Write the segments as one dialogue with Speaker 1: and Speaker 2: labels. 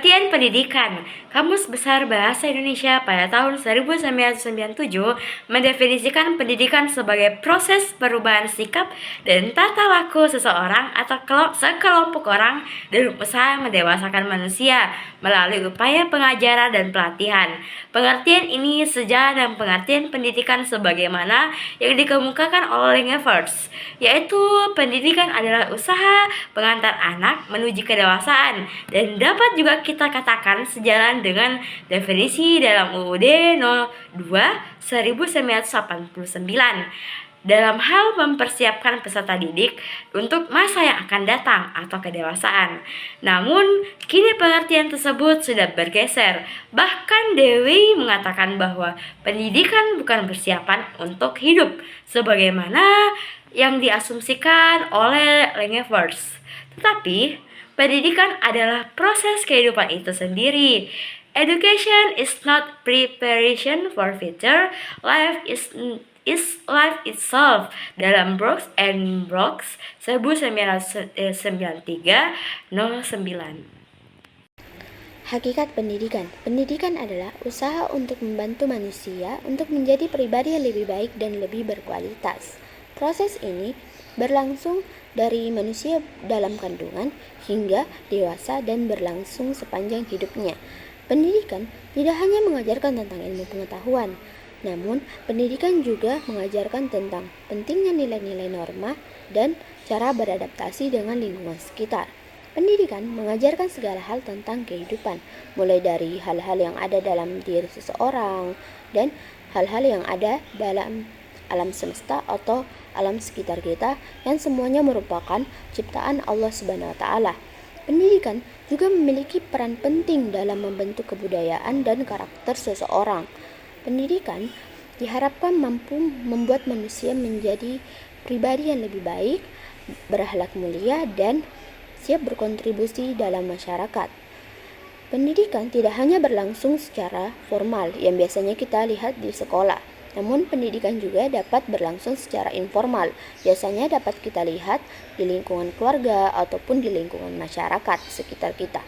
Speaker 1: Pengertian pendidikan. Kamus Besar Bahasa Indonesia pada tahun 1997 mendefinisikan pendidikan sebagai proses perubahan sikap dan tata laku seseorang atau sekelompok orang dalam usaha mendewasakan manusia melalui upaya pengajaran dan pelatihan. Pengertian ini sejalan dengan pengertian pendidikan sebagaimana yang dikemukakan oleh Lengevers, yaitu pendidikan adalah usaha pengantar anak menuju kedewasaan dan dapat juga kita katakan sejalan dengan definisi dalam UUD 02 1989 dalam hal mempersiapkan peserta didik untuk masa yang akan datang atau kedewasaan. Namun, kini pengertian tersebut sudah bergeser. Bahkan Dewi mengatakan bahwa pendidikan bukan persiapan untuk hidup sebagaimana yang diasumsikan oleh Lengevers. Tetapi, pendidikan adalah proses kehidupan itu sendiri. Education is not preparation for future life is life itself dalam Brooks and Brooks 1993-09.
Speaker 2: Hakikat pendidikan. Pendidikan adalah usaha untuk membantu manusia untuk menjadi pribadi yang lebih baik dan lebih berkualitas. Proses ini berlangsung dari manusia dalam kandungan hingga dewasa dan berlangsung sepanjang hidupnya. Pendidikan tidak hanya mengajarkan tentang ilmu pengetahuan, namun pendidikan juga mengajarkan tentang pentingnya nilai-nilai norma dan cara beradaptasi dengan lingkungan sekitar. Pendidikan mengajarkan segala hal tentang kehidupan, mulai dari hal-hal yang ada dalam diri seseorang dan hal-hal yang ada dalam alam semesta atau alam sekitar kita yang semuanya merupakan ciptaan Allah Subhanahu wa taala. Pendidikan juga memiliki peran penting dalam membentuk kebudayaan dan karakter seseorang. Pendidikan diharapkan mampu membuat manusia menjadi pribadi yang lebih baik, berakhlak mulia, dan siap berkontribusi dalam masyarakat. Pendidikan tidak hanya berlangsung secara formal yang biasanya kita lihat di sekolah, namun pendidikan juga dapat berlangsung secara informal, biasanya dapat kita lihat di lingkungan keluarga ataupun di lingkungan masyarakat sekitar kita.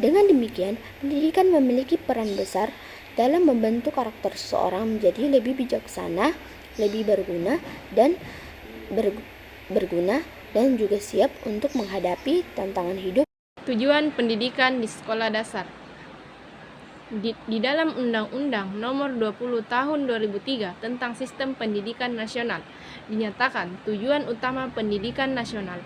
Speaker 2: Dengan demikian, pendidikan memiliki peran besar dalam membentuk karakter seseorang menjadi lebih bijaksana, lebih berguna dan juga siap untuk menghadapi tantangan hidup.
Speaker 3: Tujuan pendidikan di sekolah dasar. Di dalam Undang-Undang Nomor 20 Tahun 2003 tentang Sistem Pendidikan Nasional dinyatakan tujuan utama pendidikan nasional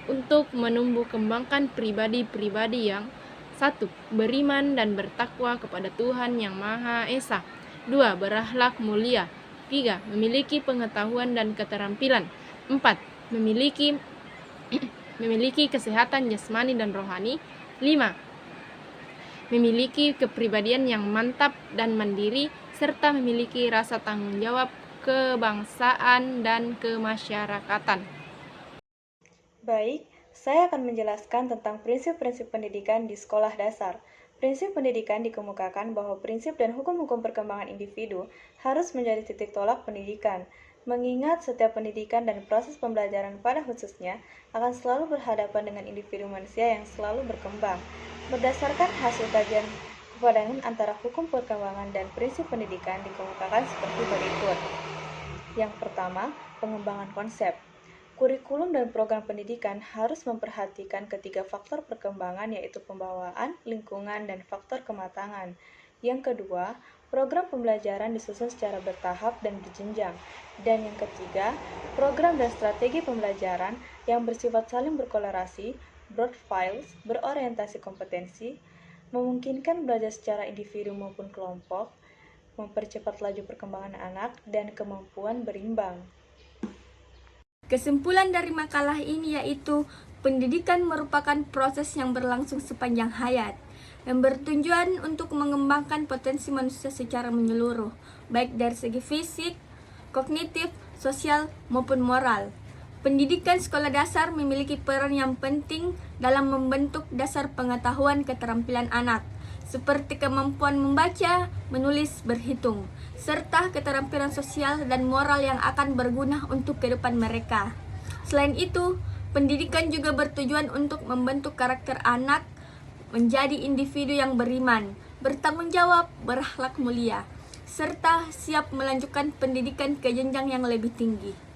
Speaker 3: untuk menumbuh kembangkan pribadi-pribadi yang 1. Beriman dan bertakwa kepada Tuhan Yang Maha Esa. 2. Berakhlak mulia. 3. Memiliki pengetahuan dan keterampilan. 4. Memiliki kesehatan jasmani dan rohani. 5. Memiliki kepribadian yang mantap dan mandiri, serta memiliki rasa tanggung jawab kebangsaan dan kemasyarakatan.
Speaker 4: Baik, saya akan menjelaskan tentang prinsip-prinsip pendidikan di sekolah dasar. Prinsip pendidikan dikemukakan bahwa prinsip dan hukum-hukum perkembangan individu harus menjadi titik tolak pendidikan, mengingat setiap pendidikan dan proses pembelajaran pada khususnya akan selalu berhadapan dengan individu manusia yang selalu berkembang. Berdasarkan hasil kajian kepadangan antara hukum perkembangan dan prinsip pendidikan dikemukakan seperti berikut. Yang pertama, pengembangan konsep. Kurikulum dan program pendidikan harus memperhatikan ketiga faktor perkembangan yaitu pembawaan, lingkungan, dan faktor kematangan. Yang kedua, program pembelajaran disusun secara bertahap dan berjenjang. Dan yang ketiga, program dan strategi pembelajaran yang bersifat saling berkolerasi, broad files, berorientasi kompetensi, memungkinkan belajar secara individu maupun kelompok, mempercepat laju perkembangan anak, dan kemampuan berimbang.
Speaker 5: Kesimpulan dari makalah ini yaitu pendidikan merupakan proses yang berlangsung sepanjang hayat, yang bertujuan untuk mengembangkan potensi manusia secara menyeluruh, baik dari segi fisik, kognitif, sosial, maupun moral. Pendidikan sekolah dasar memiliki peran yang penting dalam membentuk dasar pengetahuan keterampilan anak, seperti kemampuan membaca, menulis, berhitung, serta keterampilan sosial dan moral yang akan berguna untuk kehidupan mereka. Selain itu, pendidikan juga bertujuan untuk membentuk karakter anak menjadi individu yang beriman, bertanggung jawab, berakhlak mulia, serta siap melanjutkan pendidikan ke jenjang yang lebih tinggi.